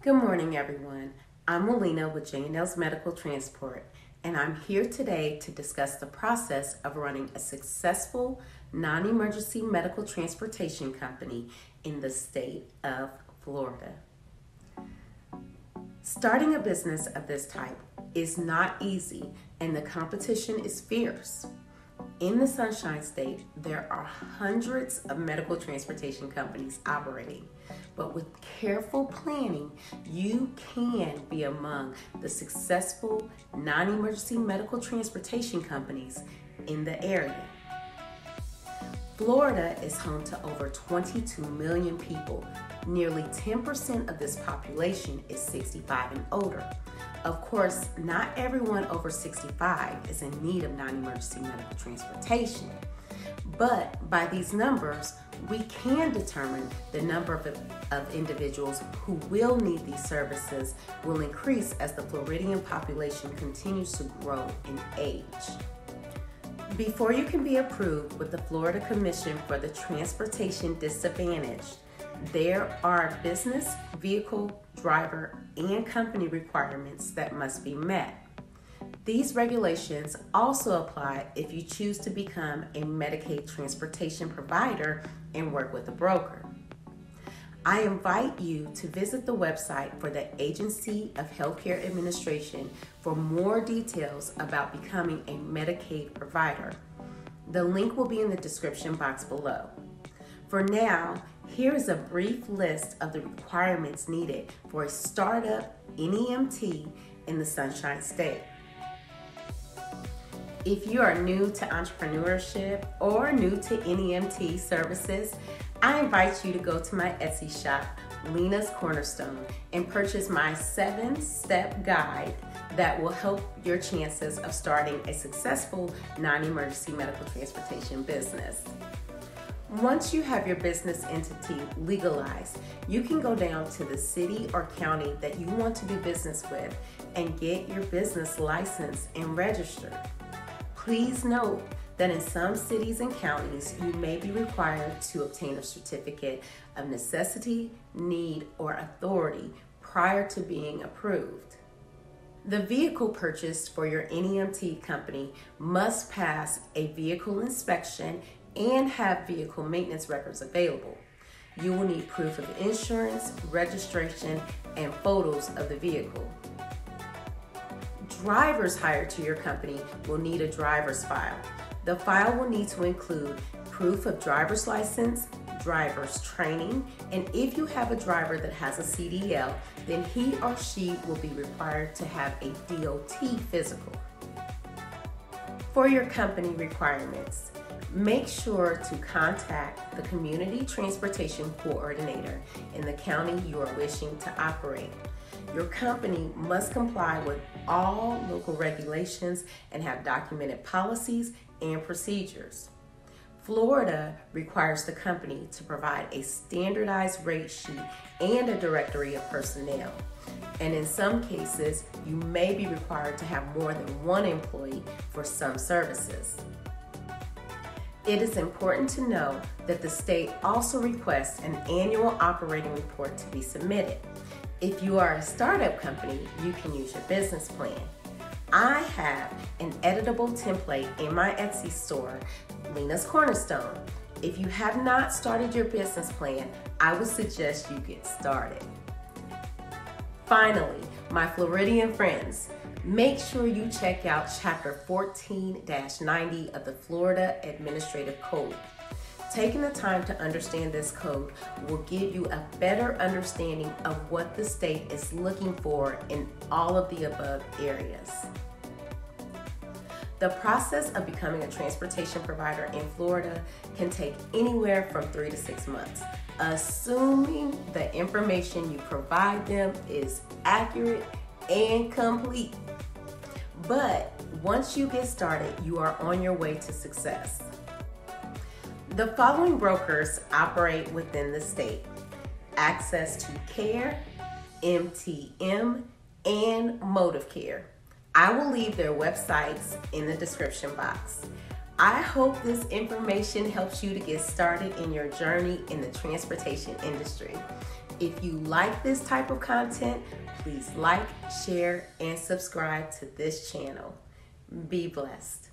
Good morning, everyone. I'm Melina with J&L's Medical Transport, and I'm here today to discuss the process of running a successful non-emergency medical transportation company in the state of Florida. Starting a business of this type is not easy, and the competition is fierce. In the Sunshine State, there are hundreds of medical transportation companies operating, but with careful planning, you can be among the successful non-emergency medical transportation companies in the area. Florida is home to over 22 million people. Nearly 10% of this population is 65 and older. Of course, not everyone over 65 is in need of non-emergency medical transportation, but by these numbers, we can determine the number of individuals who will need these services will increase as the Floridian population continues to grow in age. Before you can be approved with the Florida Commission for the Transportation Disadvantaged, there are business, vehicle, driver, and company requirements that must be met. These regulations also apply if you choose to become a Medicaid transportation provider and work with a broker. I invite you to visit the website for the Agency of Healthcare Administration for more details about becoming a Medicaid provider. The link will be in the description box below. For now, here is a brief list of the requirements needed for a startup NEMT in the Sunshine State. If you are new to entrepreneurship or new to NEMT services, I invite you to go to my Etsy shop, Lena's Cornerstone, and purchase my 7-step guide that will help your chances of starting a successful non-emergency medical transportation business. Once you have your business entity legalized, you can go down to the city or county that you want to do business with and get your business licensed and registered. Please note that in some cities and counties, you may be required to obtain a certificate of necessity, need, or authority prior to being approved. The vehicle purchased for your NEMT company must pass a vehicle inspection and have vehicle maintenance records available. You will need proof of insurance, registration, and photos of the vehicle. Drivers hired to your company will need a driver's file. The file will need to include proof of driver's license, driver's training, and if you have a driver that has a CDL, then he or she will be required to have a DOT physical. For your company requirements, make sure to contact the Community Transportation Coordinator in the county you are wishing to operate. Your company must comply with all local regulations and have documented policies and procedures. Florida requires the company to provide a standardized rate sheet and a directory of personnel. And in some cases, you may be required to have more than one employee for some services. It is important to know that the state also requests an annual operating report to be submitted. If you are a startup company, you can use your business plan. I have an editable template in my Etsy store, Lena's Cornerstone. If you have not started your business plan, I would suggest you get started. Finally, my Floridian friends, make sure you check out Chapter 14-90 of the Florida Administrative Code. Taking the time to understand this code will give you a better understanding of what the state is looking for in all of the above areas. The process of becoming a transportation provider in Florida can take anywhere from 3 to 6 months, assuming the information you provide them is accurate and complete. But once you get started, you are on your way to success. The following brokers operate within the state: Access to Care, MTM, and Motive Care. I will leave their websites in the description box. I hope this information helps you to get started in your journey in the transportation industry. If you like this type of content, please like, share, and subscribe to this channel. Be blessed.